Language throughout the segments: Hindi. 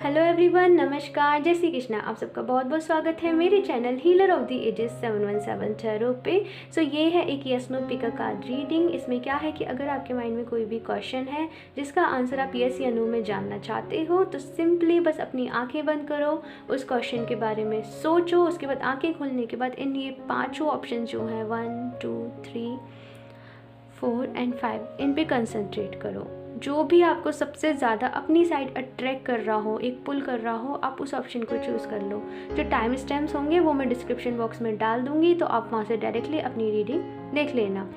हेलो एवरीवन, नमस्कार, जय श्री कृष्णा। आप सबका बहुत बहुत स्वागत है मेरे channel healer of the ages 717 tarot पे। ये है एक yes no pick a card reading. इसमें क्या है कि अगर आपके माइंड में कोई भी क्वेश्चन है जिसका आंसर आप यस या नो में जानना चाहते हो तो सिंपली बस अपनी आंखें बंद करो, उस क्वेश्चन के बारे में सोचो। उसके बाद आंखें खोलने के बाद इन ये पाँचों ऑप्शन जो हैं 1 2 3 4 एंड 5 इन पे कंसंट्रेट करो। जो भी आपको सबसे ज़्यादा अपनी साइड अट्रैक्ट कर रहा हो, एक पुल कर रहा हो, आप उस ऑप्शन को चूज़ कर लो। जो टाइम स्टैम्प्स होंगे वो मैं डिस्क्रिप्शन बॉक्स में डाल दूँगी, तो आप वहाँ से डायरेक्टली अपनी रीडिंग देख लेना।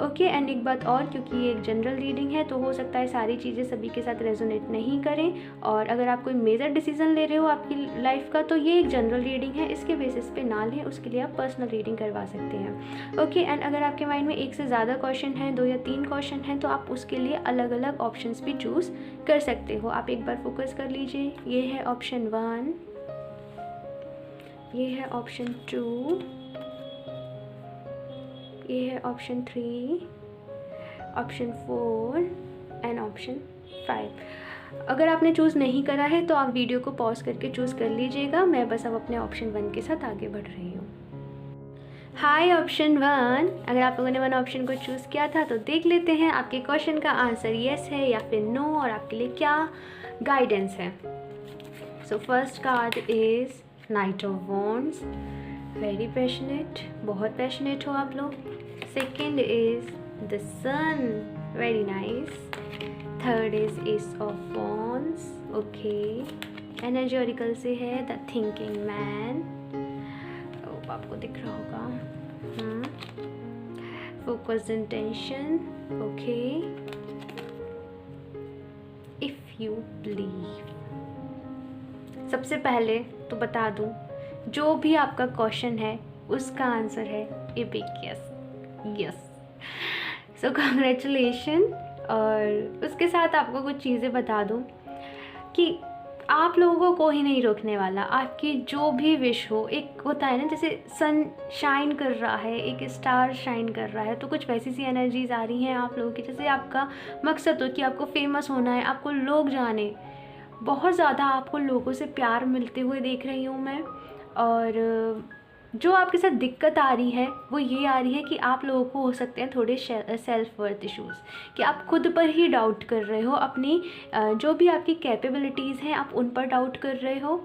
ओके। एंड एक बात और, क्योंकि ये एक जनरल रीडिंग है तो हो सकता है सारी चीज़ें सभी के साथ रेजोनेट नहीं करें, और अगर आप कोई मेजर डिसीजन ले रहे हो आपकी लाइफ का तो ये एक जनरल रीडिंग है, इसके बेसिस पे ना लें, उसके लिए आप पर्सनल रीडिंग करवा सकते हैं। ओके। एंड अगर आपके माइंड में एक से ज़्यादा क्वेश्चन है, 2 या 3 क्वेश्चन हैं, तो आप उसके लिए अलग अलग ऑप्शंस भी चूज़ कर सकते हो। आप एक बार फोकस कर लीजिए। ये है ऑप्शन 1, ये है ऑप्शन 2, ये है ऑप्शन 3, ऑप्शन 4 एंड ऑप्शन 5। अगर आपने चूज़ नहीं करा है तो आप वीडियो को पॉज करके चूज़ कर लीजिएगा। मैं बस अब अपने ऑप्शन 1 के साथ आगे बढ़ रही हूँ। हाय ऑप्शन 1, अगर आप लोगों ने 1 ऑप्शन को चूज़ किया था तो देख लेते हैं आपके क्वेश्चन का आंसर येस है या फिर नो, और आपके लिए क्या गाइडेंस है। So first card is knight of wands, very passionate, बहुत पैशनेट हो आप लोग। Second is the sun, very nice. Third is ace of wands, okay, energy oracle से है द थिंकिंग मैन, आपको दिख रहा होगा। Focused intention, okay, if you believe. सबसे पहले तो बता दूं, जो भी आपका क्वेश्चन है उसका आंसर है a big yes, yes. So congratulation. और उसके साथ आपको कुछ चीज़ें बता दूं कि आप लोगों को ही नहीं रोकने वाला। आपकी जो भी विश हो, एक होता है ना जैसे सन शाइन कर रहा है, एक स्टार शाइन कर रहा है, तो कुछ वैसी सी एनर्जीज आ रही हैं आप लोगों की। जैसे आपका मकसद हो कि आपको फेमस होना है, आपको लोग जाने, बहुत ज़्यादा आपको लोगों से प्यार मिलते हुए देख रही हूँ मैं। और जो आपके साथ दिक्कत आ रही है वो ये आ रही है कि आप लोगों को हो सकते हैं थोड़े सेल्फ वर्थ इश्यूज़, कि आप खुद पर ही डाउट कर रहे हो, अपनी जो भी आपकी कैपेबिलिटीज़ हैं आप उन पर डाउट कर रहे हो।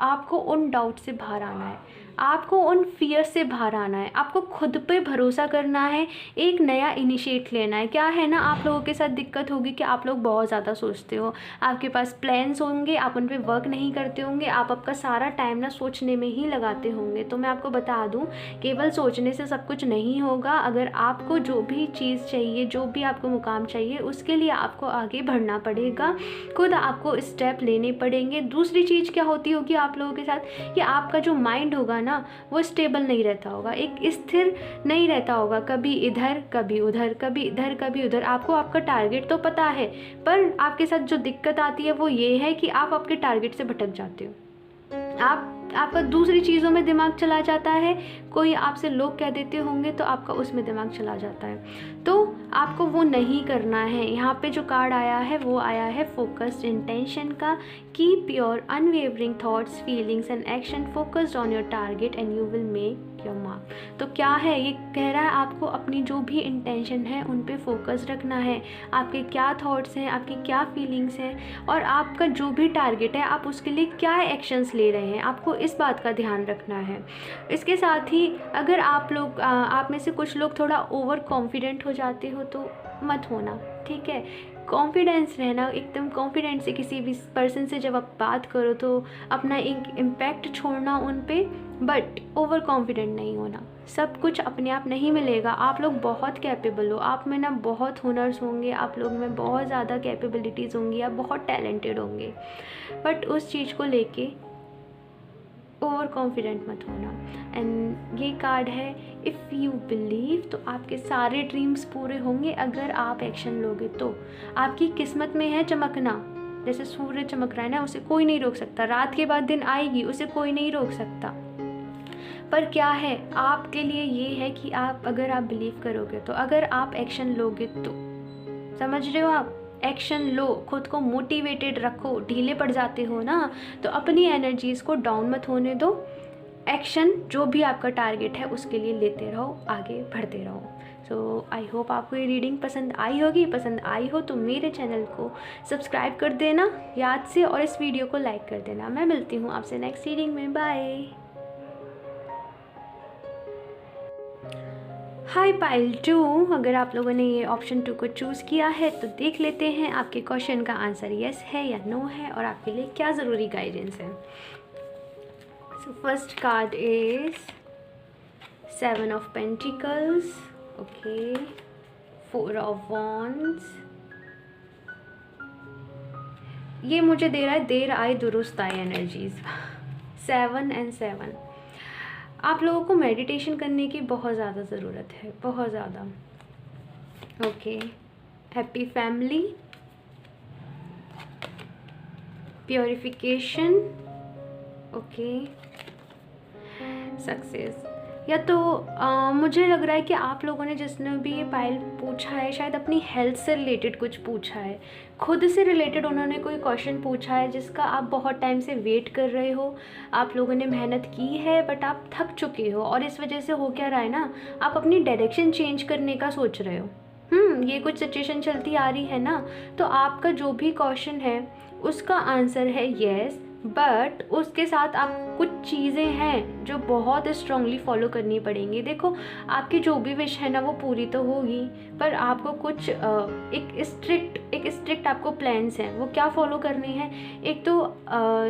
आपको उन डाउट से बाहर आना है, आपको उन फियर से बाहर आना है, आपको खुद पे भरोसा करना है, एक नया इनिशिएट लेना है। क्या है ना, आप लोगों के साथ दिक्कत होगी कि आप लोग बहुत ज़्यादा सोचते हो, आपके पास प्लान्स होंगे, आप उन पे वर्क नहीं करते होंगे, आप आपका सारा टाइम ना सोचने में ही लगाते होंगे। तो मैं आपको बता दूं, केवल सोचने से सब कुछ नहीं होगा। अगर आपको जो भी चीज़ चाहिए, जो भी आपको मुकाम चाहिए, उसके लिए आपको आगे बढ़ना पड़ेगा, खुद आपको स्टेप लेने पड़ेंगे। दूसरी चीज़ क्या होती होगी आप लोगों के साथ, कि आपका जो माइंड होगा ना वो स्टेबल नहीं रहता होगा, एक स्थिर नहीं रहता होगा, कभी इधर कभी उधर, कभी इधर कभी उधर। आपको आपका टारगेट तो पता है, पर आपके साथ जो दिक्कत आती है वो ये है कि आप आपके टारगेट से भटक जाते हो। आपका दूसरी चीज़ों में दिमाग चला जाता है, कोई आपसे लोग कह देते होंगे तो आपका उसमें दिमाग चला जाता है। तो आपको वो नहीं करना है। यहाँ पे जो कार्ड आया है वो आया है फोकस्ड इंटेंशन का। Keep your unwavering thoughts, feelings and action focused on your target and you will make your mark. तो क्या है, ये कह रहा है आपको अपनी जो भी इंटेंशन है उन पे फोकस रखना है। आपके क्या थॉट्स हैं, आपकी क्या फीलिंग्स हैं, और आपका जो भी टारगेट है आप उसके लिए क्या एक्शंस ले रहे हैं, आपको इस बात का ध्यान रखना है। इसके साथ ही अगर आप में से कुछ लोग थोड़ा ओवर कॉन्फिडेंट हो जाते हो तो मत होना, ठीक है। कॉन्फिडेंस रहना, एकदम कॉन्फिडेंट से किसी भी पर्सन से जब आप बात करो तो अपना एक इम्पैक्ट छोड़ना उन पे, बट ओवर कॉन्फिडेंट नहीं होना। सब कुछ अपने आप नहीं मिलेगा। आप लोग बहुत कैपेबल हो, आप में ना बहुत हुनर्स होंगे, आप लोग में बहुत ज़्यादा कैपेबिलिटीज़ होंगी, आप बहुत टैलेंटेड होंगे, बट उस चीज़ को लेके ओवर कॉन्फिडेंट मत होना। एंड ये कार्ड है इफ़ यू बिलीव, तो आपके सारे ड्रीम्स पूरे होंगे अगर आप एक्शन लोगे तो। आपकी किस्मत में है चमकना, जैसे सूर्य चमक रहा है ना, उसे कोई नहीं रोक सकता। रात के बाद दिन आएगी, उसे कोई नहीं रोक सकता। पर क्या है, आपके लिए ये है कि अगर आप बिलीव करोगे तो, अगर आप एक्शन लोगे तो, समझ रहे हो आप। एक्शन लो, खुद को मोटिवेटेड रखो। ढीले पड़ जाते हो ना, तो अपनी एनर्जीज़ को डाउन मत होने दो। एक्शन जो भी आपका टारगेट है उसके लिए लेते रहो, आगे बढ़ते रहो। सो आई होप आपको ये रीडिंग पसंद आई होगी। पसंद आई हो तो मेरे चैनल को सब्सक्राइब कर देना याद से, और इस वीडियो को लाइक कर देना। मैं मिलती हूँ आपसे नेक्स्ट रीडिंग में। बाय। हाय पाइल 2, अगर आप लोगों ने ये ऑप्शन 2 को चूज़ किया है तो देख लेते हैं आपके क्वेश्चन का आंसर येस है या नो है, और आपके लिए क्या ज़रूरी गाइडेंस है। So first card is 7 of pentacles, okay, 4 of wands. ये मुझे दे रहा है देर आए दुरुस्त आए एनर्जीज। 7 and 7, आप लोगों को मेडिटेशन करने की बहुत ज़्यादा ज़रूरत है, बहुत ज़्यादा। Okay, happy family, purification, okay, success. या तो मुझे लग रहा है कि आप लोगों ने जिसने भी ये पाइल पूछा है शायद अपनी हेल्थ से रिलेटेड कुछ पूछा है, खुद से रिलेटेड उन्होंने कोई क्वेश्चन पूछा है जिसका आप बहुत टाइम से वेट कर रहे हो। आप लोगों ने मेहनत की है बट आप थक चुके हो, और इस वजह से हो क्या रहा है ना, आप अपनी डायरेक्शन चेंज करने का सोच रहे हो। ये कुछ सिचुएशन चलती आ रही है ना, तो आपका जो भी क्वेश्चन है उसका आंसर है येस, बट उसके साथ आप कुछ चीज़ें हैं जो बहुत स्ट्रांगली फॉलो करनी पड़ेंगी। देखो, आपकी जो भी विश है ना वो पूरी तो होगी, पर आपको कुछ एक स्ट्रिक्ट आपको प्लान्स हैं, वो क्या फॉलो करने हैं। एक तो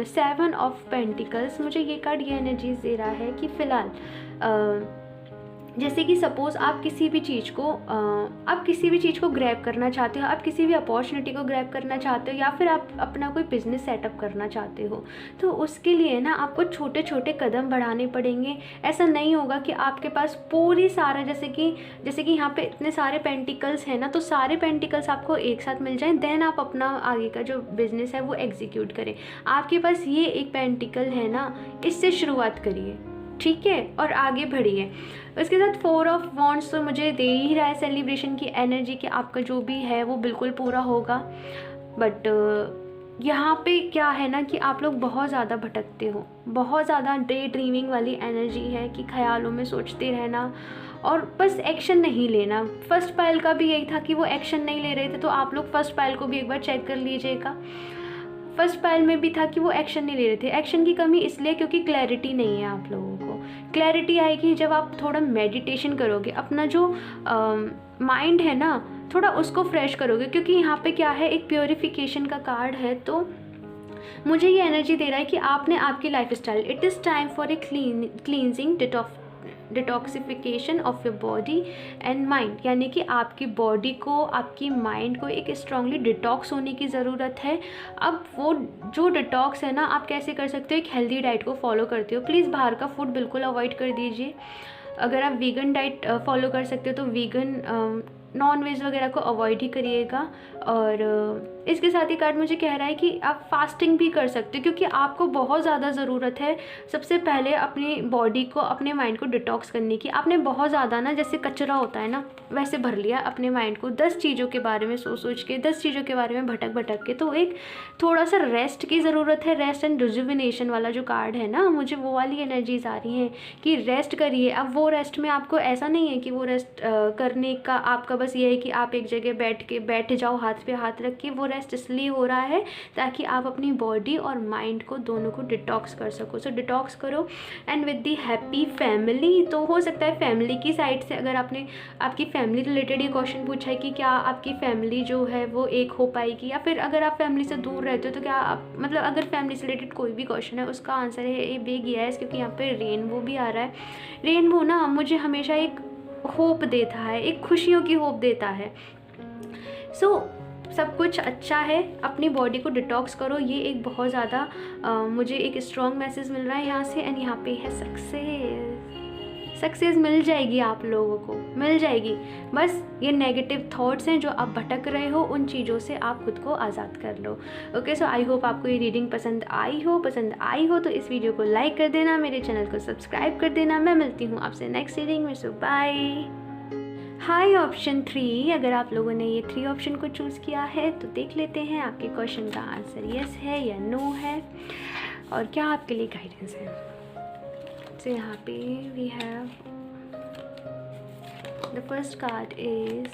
7 ऑफ पेंटिकल्स, मुझे ये कार्ड ये एनर्जीज दे रहा है कि फ़िलहाल जैसे कि सपोज़ आप किसी भी चीज़ को ग्रैब करना चाहते हो, आप किसी भी अपॉर्चुनिटी को ग्रैब करना चाहते हो, या फिर आप अपना कोई बिजनेस सेटअप करना चाहते हो, तो उसके लिए ना आपको छोटे छोटे कदम बढ़ाने पड़ेंगे। ऐसा नहीं होगा कि आपके पास पूरी सारा जैसे कि यहाँ पे इतने सारे पेंटिकल्स हैं ना, तो सारे पेंटिकल्स आपको एक साथ मिल जाएं, देन आप अपना आगे का जो बिज़नेस है वो एग्जीक्यूट करें। आपके पास ये एक पेंटिकल है ना, इससे शुरुआत करिए, ठीक है, और आगे बढ़िए। उसके साथ 4 ऑफ वॉन्ड्स तो मुझे दे ही रहा है सेलिब्रेशन की एनर्जी कि आपका जो भी है वो बिल्कुल पूरा होगा। बट यहाँ पे क्या है ना कि आप लोग बहुत ज़्यादा भटकते हो, बहुत ज़्यादा डे ड्रीमिंग वाली एनर्जी है कि ख्यालों में सोचते रहना और बस एक्शन नहीं लेना। फर्स्ट पाइल का भी यही था कि वो एक्शन नहीं ले रहे थे, तो आप लोग फर्स्ट पाइल को भी एक बार चेक कर लीजिएगा। फर्स्ट पाइल में भी था कि वो एक्शन नहीं ले रहे थे। एक्शन की कमी इसलिए क्योंकि क्लैरिटी नहीं है आप लोगों को। क्लैरिटी आएगी जब आप थोड़ा मेडिटेशन करोगे, अपना जो माइंड है ना थोड़ा उसको फ्रेश करोगे, क्योंकि यहाँ पे क्या है, एक प्योरिफिकेशन का कार्ड है। तो मुझे ये एनर्जी दे रहा है कि आपने आपकी life style, it is time for a cleansing detoxification of your body and mind, यानी कि आपकी बॉडी को, आपकी माइंड को एक स्ट्रांगली डिटॉक्स होने की ज़रूरत है। अब वो जो डिटॉक्स है ना, आप कैसे कर सकते हो, एक हेल्दी डाइट को फॉलो करते हो। प्लीज़ बाहर का फूड बिल्कुल अवॉइड कर दीजिए। अगर आप वीगन डाइट फॉलो कर सकते हो तो वीगन नॉन वेज वगैरह को अवॉइड ही करिएगा। और इसके साथ ही कार्ड मुझे कह रहा है कि आप फास्टिंग भी कर सकते हो, क्योंकि आपको बहुत ज़्यादा ज़रूरत है सबसे पहले अपनी बॉडी को, अपने माइंड को डिटॉक्स करने की। आपने बहुत ज़्यादा ना, जैसे कचरा होता है ना वैसे भर लिया अपने माइंड को 10 चीज़ों के बारे में सोच के, 10 चीज़ों के बारे में भटक के। तो एक थोड़ा सा रेस्ट की ज़रूरत है। रेस्ट एंड रिजुविनेशन वाला जो कार्ड है ना, मुझे वो वाली एनर्जीज आ रही हैं कि रेस्ट करिए। अब वो रेस्ट में आपको ऐसा नहीं है कि वो रेस्ट करने का आपका बस ये है कि आप एक जगह बैठ जाओ हाथ पे हाथ रख के। वो रेस्ट इसलिए हो रहा है ताकि आप अपनी बॉडी और माइंड को दोनों को डिटॉक्स कर सको। सो डिटॉक्स करो and with the happy family. तो हो सकता है फैमिली की साइड से, अगर आपने आपकी फैमिली रिलेटेड ये क्वेश्चन पूछा है कि क्या आपकी फैमिली जो है वो एक हो पाएगी, या फिर अगर आप फैमिली से दूर रहते हो तो क्या आप, मतलब अगर फैमिली से रिलेटेड कोई भी क्वेश्चन है उसका आंसर है ए बिग येस, क्योंकि यहाँ पे रेनबो भी आ रहा है। रेनबो ना मुझे हमेशा एक होप देता है, एक खुशियों की होप देता है। सो सब कुछ अच्छा है, अपनी बॉडी को डिटॉक्स करो। ये एक बहुत ज़्यादा मुझे एक स्ट्रॉन्ग मैसेज मिल रहा है यहाँ से। एंड यहाँ पे है सक्सेस मिल जाएगी, आप लोगों को मिल जाएगी। बस ये नेगेटिव थॉट्स हैं जो आप भटक रहे हो, उन चीज़ों से आप खुद को आज़ाद कर लो। ओके, सो आई होप आपको ये रीडिंग पसंद आई हो तो इस वीडियो को लाइक कर देना, मेरे चैनल को सब्सक्राइब कर देना। मैं मिलती हूँ आपसे नेक्स्ट रीडिंग में। सो बाय। हाई ऑप्शन 3, अगर आप लोगों ने ये 3 ऑप्शन को चूज़ किया है तो देख लेते हैं आपके क्वेश्चन का आंसर यस है या नो है और क्या आपके लिए गाइडेंस है। तो यहाँ पे we have the first card is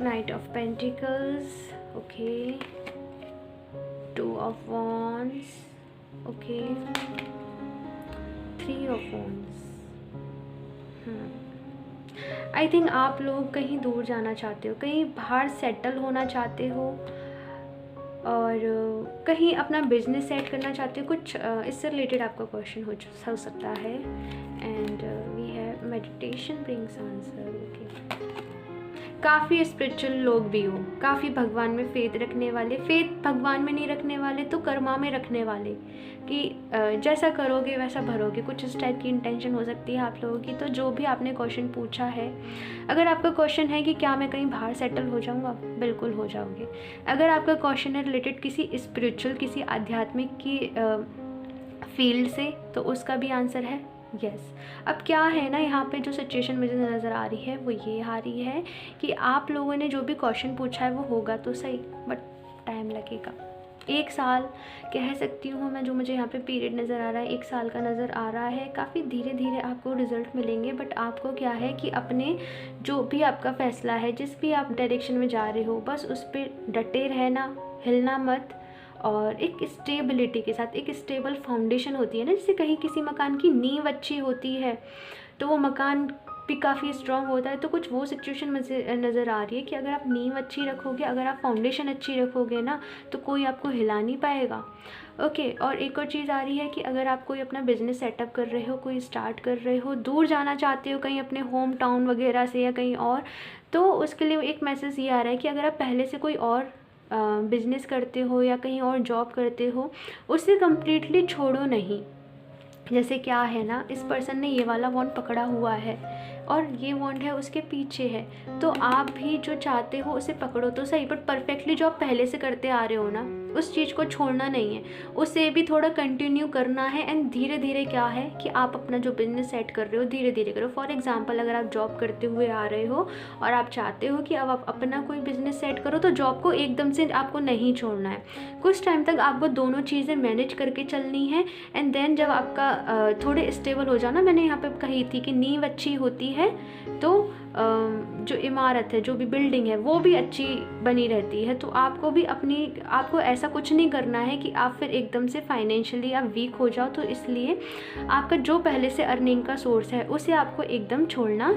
knight of pentacles, okay, 2 of wands, okay, 3 of wands. I think आप लोग कहीं दूर जाना चाहते हो, कहीं बाहर सेटल होना चाहते हो और कहीं अपना बिजनेस सेट करना चाहते हो, कुछ इससे रिलेटेड आपका क्वेश्चन हो सकता है। And we have meditation brings answer, okay. काफ़ी स्पिरिचुअल लोग भी हो, काफ़ी भगवान में फेथ रखने वाले, फेथ भगवान में नहीं रखने वाले तो कर्मा में रखने वाले कि जैसा करोगे वैसा भरोगे, कुछ इस टाइप की इंटेंशन हो सकती है आप लोगों की। तो जो भी आपने क्वेश्चन पूछा है, अगर आपका क्वेश्चन है कि क्या मैं कहीं बाहर सेटल हो जाऊंगा, बिल्कुल हो जाओगे। अगर आपका क्वेश्चन है रिलेटेड किसी स्पिरिचुअल, किसी आध्यात्मिक की फील्ड से, तो उसका भी आंसर है यस। अब क्या है ना, यहाँ पे जो सिचुएशन मुझे नज़र आ रही है वो ये आ रही है कि आप लोगों ने जो भी क्वेश्चन पूछा है वो होगा तो सही, बट टाइम लगेगा। 1 साल कह सकती हूँ मैं, जो मुझे यहाँ पे पीरियड नज़र आ रहा है 1 साल का नज़र आ रहा है। काफ़ी धीरे धीरे आपको रिजल्ट मिलेंगे, बट आपको क्या है कि अपने जो भी आपका फैसला है, जिस भी आप डायरेक्शन में जा रहे हो, बस उस पर डटे रहना, हिलना मत, और एक स्टेबिलिटी के साथ, एक स्टेबल फाउंडेशन होती है ना, जैसे कहीं किसी मकान की नींव अच्छी होती है तो वो मकान भी काफ़ी स्ट्रॉन्ग होता है। तो कुछ वो सिचुएशन मुझे नज़र आ रही है कि अगर आप नींव अच्छी रखोगे, अगर आप फाउंडेशन अच्छी रखोगे ना, तो कोई आपको हिला नहीं पाएगा, ओके। और एक और चीज़ आ रही है कि अगर आप कोई अपना बिजनेस सेटअप कर रहे हो, कोई स्टार्ट कर रहे हो, दूर जाना चाहते हो कहीं अपने होम टाउन वगैरह से या कहीं और, तो उसके लिए एक मैसेज ये आ रहा है कि अगर आप पहले से कोई और बिजनेस करते हो या कहीं और जॉब करते हो, उसे कम्प्लीटली छोड़ो नहीं। जैसे क्या है ना, इस पर्सन ने ये वाला वॉन्ड पकड़ा हुआ है और ये वॉन्ड है उसके पीछे है, तो आप भी जो चाहते हो उसे पकड़ो तो सही, बट परफेक्टली जो आप पहले से करते आ रहे हो ना, उस चीज़ को छोड़ना नहीं है, उसे भी थोड़ा कंटिन्यू करना है। एंड धीरे धीरे क्या है कि आप अपना जो बिजनेस सेट कर रहे हो धीरे धीरे करो। फॉर एग्जांपल, अगर आप जॉब करते हुए आ रहे हो और आप चाहते हो कि अब आप अपना कोई बिजनेस सेट करो, तो जॉब को एकदम से आपको नहीं छोड़ना है, कुछ टाइम तक आपको दोनों चीज़ें मैनेज करके चलनी है। एंड देन जब आपका थोड़े स्टेबल हो जाना, मैंने यहाँ पे कही थी कि नींव अच्छी होती है तो जो इमारत है, जो भी बिल्डिंग है, वो भी अच्छी बनी रहती है। तो आपको भी आपको ऐसा कुछ नहीं करना है कि आप फिर एकदम से फाइनेंशियली आप वीक हो जाओ। तो इसलिए आपका जो पहले से अर्निंग का सोर्स है उसे आपको एकदम छोड़ना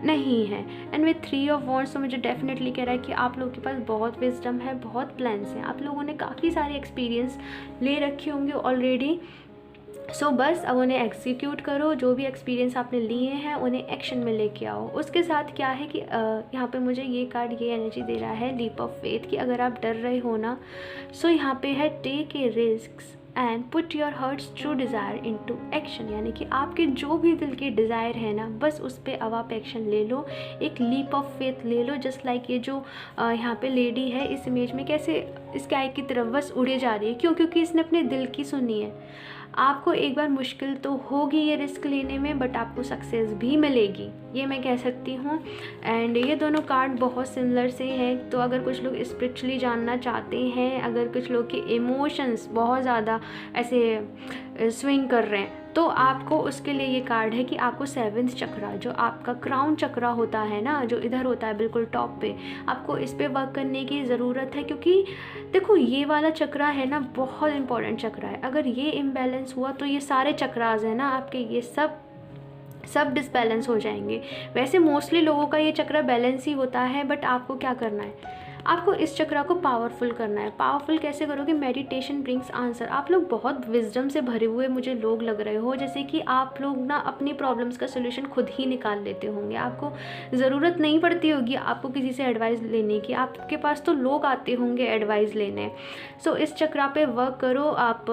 नहीं है। एंड विथ 3 ऑफ वॉन्ड्स तो मुझे डेफिनेटली कह रहा है कि आप लोगों के पास बहुत विजडम है, बहुत प्लान्स हैं, आप लोगों ने काफ़ी सारे एक्सपीरियंस ले रखे होंगे ऑलरेडी। सो बस अब उन्हें एग्जीक्यूट करो, जो भी एक्सपीरियंस आपने लिए हैं उन्हें एक्शन में लेके आओ। उसके साथ क्या है कि यहाँ पे मुझे ये कार्ड ये एनर्जी दे रहा है, लीप ऑफ फेथ, कि अगर आप डर रहे हो ना, सो यहाँ पे है take a risk and put your heart's true desire into action, यानी कि आपके जो भी दिल की डिज़ायर है ना, बस उस पर अब आप एक्शन ले लो, एक लीप ऑफ फेथ ले लो। जस्ट लाइक ये जो यहाँ पे लेडी है इस इमेज में कैसे स्काई की तरफ बस उड़े जा रही है, क्योंकि इसने अपने दिल की सुनी है। आपको एक बार मुश्किल तो होगी ये रिस्क लेने में, बट आपको सक्सेस भी मिलेगी, ये मैं कह सकती हूँ। एंड ये दोनों कार्ड बहुत सिमिलर से हैं, तो अगर कुछ लोग स्पिरिचुअली जानना चाहते हैं, अगर कुछ लोग के इमोशंस बहुत ज़्यादा ऐसे स्विंग कर रहे हैं, तो आपको उसके लिए ये कार्ड है कि आपको 7th चक्रा, जो आपका क्राउन चक्रा होता है ना, जो इधर होता है बिल्कुल टॉप पे, आपको इस पे वर्क करने की ज़रूरत है। क्योंकि देखो ये वाला चक्रा है ना, बहुत इंपॉर्टेंट चक्रा है। अगर ये इम्बैलेंस हुआ तो ये सारे चक्रास हैं ना आपके, ये सब डिसबैलेंस हो जाएंगे। वैसे मोस्टली लोगों का ये चक्रा बैलेंस ही होता है, बट आपको क्या करना है, आपको इस चक्रा को पावरफुल करना है। पावरफुल कैसे करोगे? Meditation brings answer. आप लोग बहुत विजडम से भरे हुए मुझे लोग लग रहे हो, जैसे कि आप लोग ना अपनी प्रॉब्लम्स का सोल्यूशन खुद ही निकाल लेते होंगे, आपको ज़रूरत नहीं पड़ती होगी आपको किसी से एडवाइस लेने की, आपके पास तो लोग आते होंगे एडवाइस लेने। सो इस चक्रा पे वर्क करो। आप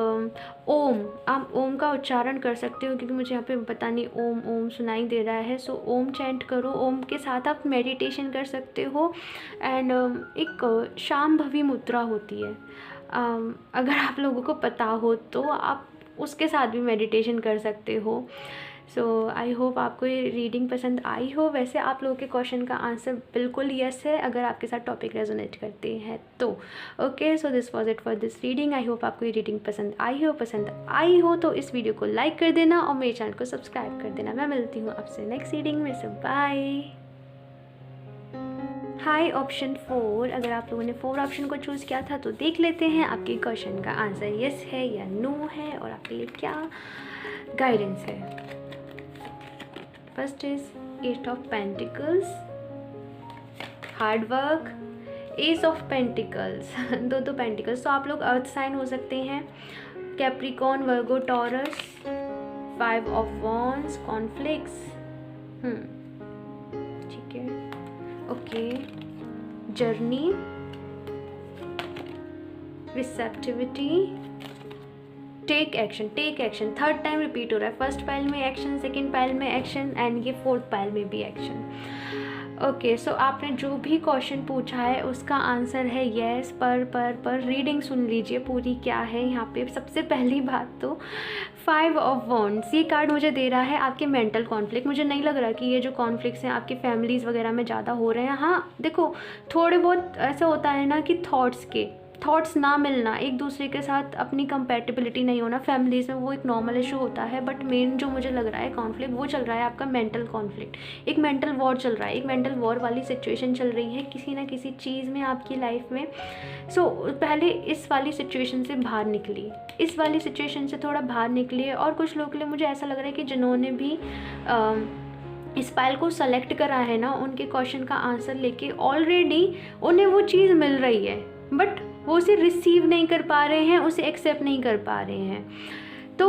ओम का उच्चारण कर सकते हो, क्योंकि मुझे यहाँ पे पता नहीं ओम सुनाई दे रहा है। सो ओम चैंट करो, ओम के साथ आप मेडिटेशन कर सकते हो। एंड एक शांभवी मुद्रा होती है, अगर आप लोगों को पता हो तो आप उसके साथ भी मेडिटेशन कर सकते हो। सो आई होप आपको ये रीडिंग पसंद आई हो। वैसे आप लोगों के क्वेश्चन का आंसर बिल्कुल यस है अगर आपके साथ टॉपिक रेजोनेट करते हैं तो। Okay, so this was it for this reading. I hope आपको ये रीडिंग पसंद आई हो तो इस वीडियो को लाइक कर देना और मेरे चैनल को सब्सक्राइब कर देना। मैं मिलती हूँ आपसे नेक्स्ट रीडिंग में, सो बाय। हाई ऑप्शन 4, अगर आप लोगों ने 4 ऑप्शन को चूज़ किया था तो देख लेते हैं आपके क्वेश्चन का आंसर यस है या नो है और आपके लिए क्या गाइडेंस है। First is 8 of pentacles, hard work, ace of pentacles, दो पेंटिकल्स। तो आप लोग अर्थ साइन हो सकते हैं, Capricorn, Virgo, Taurus, 5 of wands, conflicts. ठीक है, okay, journey, receptivity, take action. Third time repeat हो रहा है। फर्स्ट पाइल में एक्शन, सेकेंड पाइल में एक्शन एंड ये फोर्थ पाइल में भी एक्शन। ओके, सो आपने जो भी क्वेश्चन पूछा है उसका आंसर है येस। पर रीडिंग सुन लीजिए पूरी क्या है यहाँ पे। सबसे पहली बात तो 5 ऑफ वॉन्ड्स, ये कार्ड मुझे दे रहा है आपके मेंटल कॉन्फ्लिक्ट। मुझे नहीं लग रहा कि ये जो कॉन्फ्लिक्ट्स हैं आपकी फैमिलीज़ वगैरह में ज़्यादा हो रहे हैं। हाँ देखो, थोड़े बहुत ऐसा होता है ना कि थॉट्स ना मिलना, एक दूसरे के साथ अपनी कंपैटिबिलिटी नहीं होना फैमिलीज़ में, वो एक नॉर्मल इशू होता है। बट मेन जो मुझे लग रहा है कॉन्फ्लिक्ट वो चल रहा है आपका मेंटल कॉन्फ्लिक्ट। एक मेंटल वॉर चल रहा है, एक मेंटल वॉर वाली सिचुएशन चल रही है किसी ना किसी चीज़ में आपकी लाइफ में। सो पहले इस वाली सिचुएशन से बाहर निकलिए, इस वाली सिचुएशन से थोड़ा बाहर निकलिए। और कुछ लोग के लिए मुझे ऐसा लग रहा है कि जिन्होंने भी इस फाइल को सेलेक्ट करा है ना, उनके क्वेश्चन का आंसर लेके ऑलरेडी उन्हें वो चीज़ मिल रही है बट वो उसे रिसीव नहीं कर पा रहे हैं, उसे एक्सेप्ट नहीं कर पा रहे हैं। तो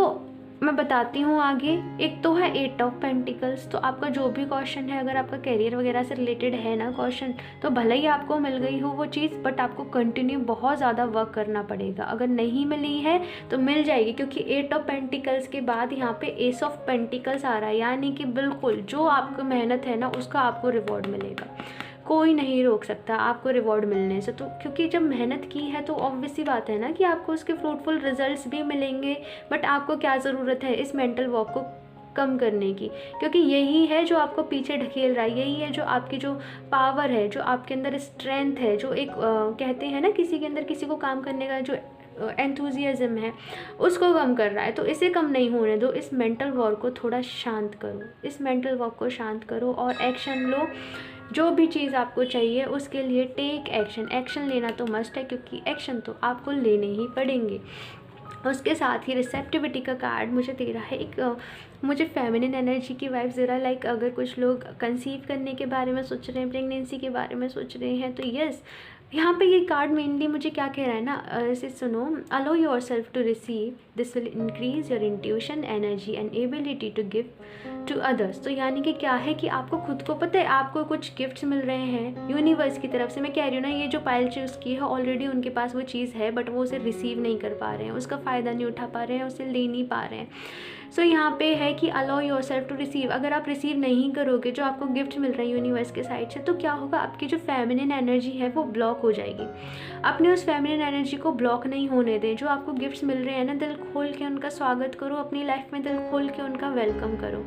मैं बताती हूँ आगे। एक तो है 8 ऑफ पेंटिकल्स। तो आपका जो भी क्वेश्चन है, अगर आपका करियर वगैरह से रिलेटेड है ना क्वेश्चन, तो भले ही आपको मिल गई हो वो चीज़ बट आपको कंटिन्यू बहुत ज़्यादा वर्क करना पड़ेगा। अगर नहीं मिली है तो मिल जाएगी, क्योंकि 8 ऑफ पेंटिकल्स के बाद यहाँ पे एस ऑफ पेंटिकल्स आ रहा है, यानी कि बिल्कुल जो आपकी मेहनत है ना उसका आपको रिवॉर्ड मिलेगा। कोई नहीं रोक सकता आपको रिवॉर्ड मिलने से। तो क्योंकि जब मेहनत की है तो ऑब्वियस सी बात है ना कि आपको उसके फ्रूटफुल रिजल्ट्स भी मिलेंगे। बट आपको क्या ज़रूरत है इस मेंटल वॉक को कम करने की, क्योंकि यही है जो आपको पीछे ढकेल रहा है, यही है जो आपकी जो पावर है, जो आपके अंदर स्ट्रेंथ है, जो एक कहते हैं ना किसी के अंदर किसी को काम करने का जो एंथुजियाज्म है उसको कम कर रहा है। तो इसे कम नहीं होने दो, इस मेंटल वॉर को थोड़ा शांत करो, इस मेंटल वॉर को शांत करो और एक्शन लो। जो भी चीज़ आपको चाहिए उसके लिए टेक एक्शन लेना तो मस्ट है, क्योंकि एक्शन तो आपको लेने ही पड़ेंगे। उसके साथ ही रिसेप्टिविटी का कार्ड मुझे दे रहा है, एक मुझे फेमिनिन एनर्जी की वाइब्स दे रहा है। लाइक अगर कुछ लोग कंसीव करने के बारे में सोच रहे हैं, प्रेगनेंसी के बारे में सोच रहे हैं, तो यस यहाँ पे ये कार्ड मेनली मुझे क्या कह रहा है ना, ऐसे सुनो, allow yourself to receive, this will increase your intuition, energy and ability to give to others. तो यानी कि क्या है कि आपको खुद को पता है आपको कुछ गिफ्ट्स मिल रहे हैं यूनिवर्स की तरफ से। मैं कह रही हूँ ना, ये जो पाइल चूज़ की है ऑलरेडी उनके पास वो चीज़ है बट वो उसे रिसीव नहीं कर पा रहे हैं, उसका फ़ायदा नहीं उठा पा रहे हैं, उसे ले नहीं पा रहे हैं। सो यहाँ पे है कि allow yourself to receive. अगर आप रिसीव नहीं करोगे जो आपको गिफ्ट मिल रहा है यूनिवर्स के साइड से, तो क्या होगा, आपकी जो फेमिनिन एनर्जी है वो ब्लॉक हो जाएगी। अपने उस फेमिनिन एनर्जी को ब्लॉक नहीं होने दें। जो आपको गिफ्ट्स मिल रहे हैं ना, दिल खोल के उनका स्वागत करो, अपनी लाइफ में दिल खोल के उनका वेलकम करो।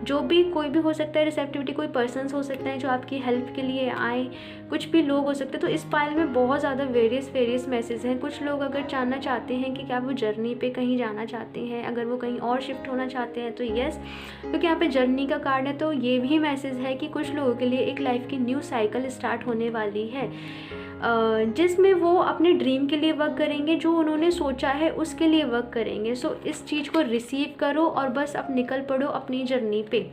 जो भी कोई भी हो सकता है, रिसेप्टिविटी कोई पर्सन्स हो सकते हैं जो आपकी हेल्प के लिए आए, कुछ भी लोग हो सकते हैं। तो इस पाइल में बहुत ज़्यादा वेरियस मैसेज हैं। कुछ लोग अगर जानना चाहते हैं कि क्या वो जर्नी पे कहीं जाना चाहते हैं, अगर वो कहीं और शिफ्ट होना चाहते हैं तो यस, क्योंकि यहाँ पे जर्नी का कार्ड है। तो ये भी मैसेज है कि कुछ लोगों के लिए एक लाइफ की न्यू साइकिल स्टार्ट होने वाली है, जिसमें वो अपने ड्रीम के लिए वर्क करेंगे, जो उन्होंने सोचा है उसके लिए वर्क करेंगे। सो इस चीज़ को रिसीव करो और बस अब निकल पड़ो अपनी जर्नी पे।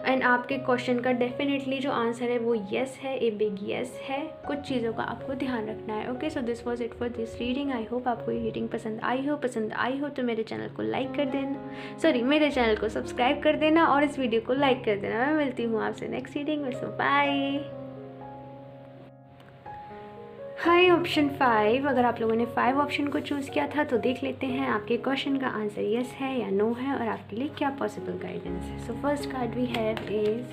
एंड आपके क्वेश्चन का डेफिनेटली जो आंसर है वो येस है, ए बिग येस है। कुछ चीज़ों का आपको ध्यान रखना है। Okay, so this was it for this reading. I hope आपको ये रीडिंग पसंद आई हो तो मेरे चैनल को लाइक कर देना, मेरे चैनल को सब्सक्राइब कर देना और इस वीडियो को लाइक कर देना। मैं मिलती हूँ आपसे नेक्स्ट रीडिंग में। सो बाय। हाई ऑप्शन 5, अगर आप लोगों ने 5 ऑप्शन को चूज़ किया था तो देख लेते हैं आपके क्वेश्चन का आंसर येस है या नो है और आपके लिए क्या पॉसिबल गाइडेंस है। So first card we have is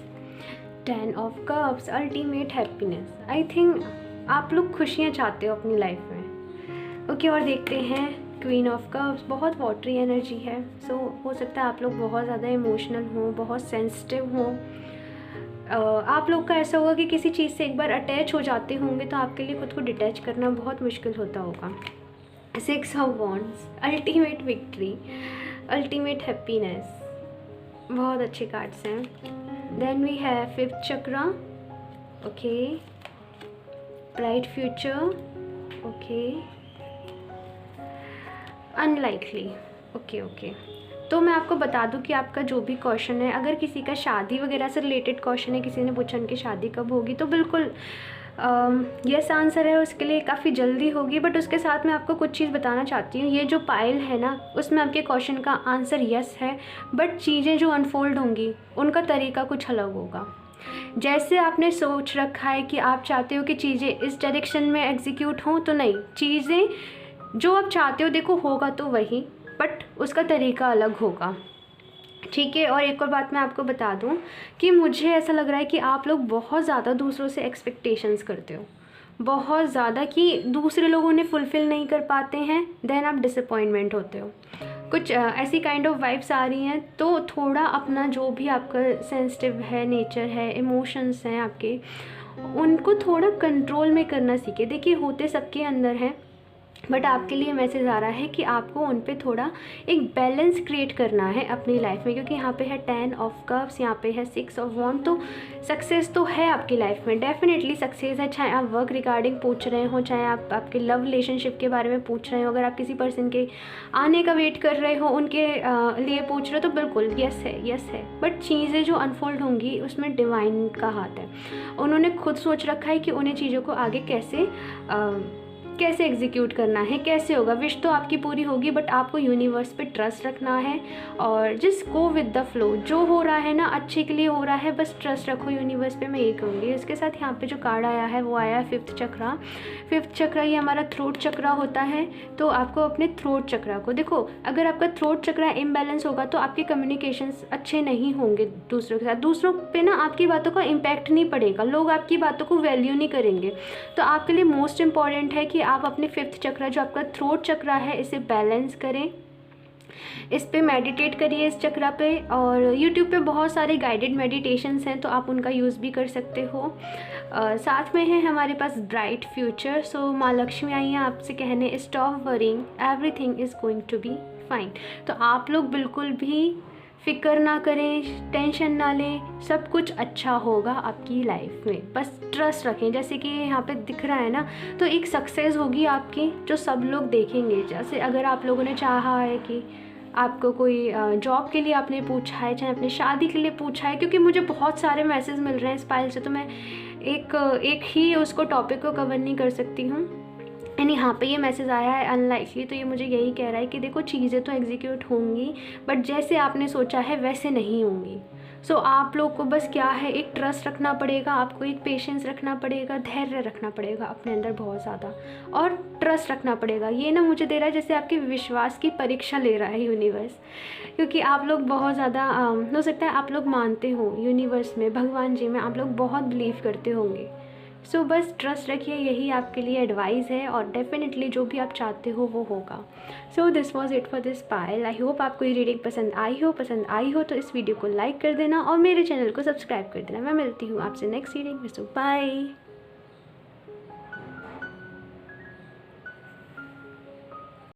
10 of cups, ultimate happiness. I think आप लोग खुशियाँ चाहते हो अपनी लाइफ में। ओके, और देखते हैं क्वीन ऑफ कप्स बहुत वाटरी एनर्जी है। सो हो सकता है आप लोग बहुत ज़्यादा इमोशनल हों, बहुत सेंसिटिव हों। आप लोग का ऐसा होगा कि किसी चीज़ से एक बार अटैच हो जाते होंगे तो आपके लिए खुद को डिटैच करना बहुत मुश्किल होता होगा। 6 of wands, ultimate victory, ultimate happiness, बहुत अच्छे कार्ड्स हैं। Then we have 5th chakra, okay, bright future, okay, unlikely, okay. तो मैं आपको बता दूं कि आपका जो भी क्वेश्चन है, अगर किसी का शादी वगैरह से रिलेटेड क्वेश्चन है, किसी ने पूछा उनकी शादी कब होगी, तो बिल्कुल यस आंसर है उसके लिए, काफ़ी जल्दी होगी। बट उसके साथ मैं आपको कुछ चीज़ बताना चाहती हूँ। ये जो पाइल है ना, उसमें आपके क्वेश्चन का आंसर यस है, बट चीज़ें जो अनफोल्ड होंगी उनका तरीका कुछ अलग होगा। जैसे आपने सोच रखा है कि आप चाहते हो कि चीज़ें इस डायरेक्शन में एग्जीक्यूट हों, तो नहीं, चीज़ें जो आप चाहते हो देखो होगा तो वही, बट उसका तरीका अलग होगा, ठीक है। और एक और बात मैं आपको बता दूं कि मुझे ऐसा लग रहा है कि आप लोग बहुत ज़्यादा दूसरों से एक्सपेक्टेशंस करते हो, बहुत ज़्यादा, कि दूसरे लोगों ने फुलफ़िल नहीं कर पाते हैं, देन आप डिसअपॉइंटमेंट होते हो। कुछ ऐसी काइंड ऑफ वाइब्स आ रही हैं। तो थोड़ा अपना जो भी आपका सेंसिटिव है, नेचर है, इमोशंस हैं आपके, उनको थोड़ा कंट्रोल में करना सीखे। देखिए होते सबके अंदर हैं, बट आपके लिए मैसेज आ रहा है कि आपको उन पे थोड़ा एक बैलेंस क्रिएट करना है अपनी लाइफ में, क्योंकि यहाँ पे है 10 ऑफ कप्स, यहाँ पे है 6 ऑफ वॉन्ड। तो सक्सेस तो है आपकी लाइफ में, डेफिनेटली सक्सेस है। चाहे आप वर्क रिगार्डिंग पूछ रहे हो, चाहे आप आपके लव रिलेशनशिप के बारे में पूछ रहे हो, अगर आप किसी पर्सन के आने का वेट कर रहे हो, उनके लिए पूछ रहे हो, तो बिल्कुल यस है। बट चीज़ें जो अनफोल्ड होंगी उसमें डिवाइन का हाथ है। उन्होंने खुद सोच रखा है कि उन्हें चीज़ों को आगे कैसे एग्जीक्यूट करना है, कैसे होगा। विश तो आपकी पूरी होगी, बट आपको यूनिवर्स पे ट्रस्ट रखना है और just go with the flow. जो हो रहा है ना अच्छे के लिए हो रहा है, बस ट्रस्ट रखो यूनिवर्स पे, मैं ये कहूँगी। इसके साथ यहाँ पे जो कार्ड आया है वो आया है 5th चक्रा। 5th चक्रा ये हमारा थ्रोट चक्रा होता है। तो आपको अपने थ्रोट चक्रा को देखो, अगर आपका थ्रोट चक्रा इम्बैलेंस होगा तो आपके कम्युनिकेशंस अच्छे नहीं होंगे दूसरों के साथ, दूसरों पे ना आपकी बातों का इम्पैक्ट नहीं पड़ेगा, लोग आपकी बातों को वैल्यू नहीं करेंगे। तो आपके लिए मोस्ट इम्पॉर्टेंट है कि आप अपने 5th चक्रा, जो आपका थ्रोट चक्रा है, इसे बैलेंस करें, इस पे मेडिटेट करिए इस चक्रा पे। और YouTube पे बहुत सारे गाइडेड मेडिटेशंस हैं, तो आप उनका यूज़ भी कर सकते हो। साथ में है हमारे पास ब्राइट फ्यूचर। सो माँ लक्ष्मी आई हैं आपसे कहने, stop worrying, everything is going to be fine. तो आप लोग बिल्कुल भी फिक्र ना करें, टेंशन ना लें, सब कुछ अच्छा होगा आपकी लाइफ में, बस ट्रस्ट रखें। जैसे कि यहाँ पे दिख रहा है ना, तो एक सक्सेस होगी आपकी जो सब लोग देखेंगे। जैसे अगर आप लोगों ने चाहा है कि आपको कोई जॉब के लिए आपने पूछा है, चाहे अपनी शादी के लिए पूछा है, क्योंकि मुझे बहुत सारे मैसेज मिल रहे हैं इस फाइल से, तो मैं एक ही उसको टॉपिक को कवर नहीं कर सकती हूँ। एंड यहाँ पे ये मैसेज आया है अनलाइकली, तो ये मुझे यही कह रहा है कि देखो चीज़ें तो एग्जीक्यूट होंगी, बट जैसे आपने सोचा है वैसे नहीं होंगी। सो आप लोग को बस क्या है, एक ट्रस्ट रखना पड़ेगा, आपको एक पेशेंस रखना पड़ेगा, धैर्य रखना पड़ेगा अपने अंदर बहुत ज़्यादा, और ट्रस्ट रखना पड़ेगा। ये ना मुझे दे रहा है जैसे आपके विश्वास की परीक्षा ले रहा है यूनिवर्स, क्योंकि आप लोग बहुत ज़्यादा हो सकता है आप लोग मानते हो यूनिवर्स में, भगवान जी में आप लोग बहुत बिलीव करते होंगे। सो बस ट्रस्ट रखिए, यही आपके लिए एडवाइस है, और डेफिनेटली जो भी आप चाहते हो वो होगा। So this was it for this pile. I hope आपको ये रीडिंग पसंद आई हो तो इस वीडियो को लाइक कर देना और मेरे चैनल को सब्सक्राइब कर देना। मैं मिलती हूँ आपसे नेक्स्ट रीडिंग में। सो बाय।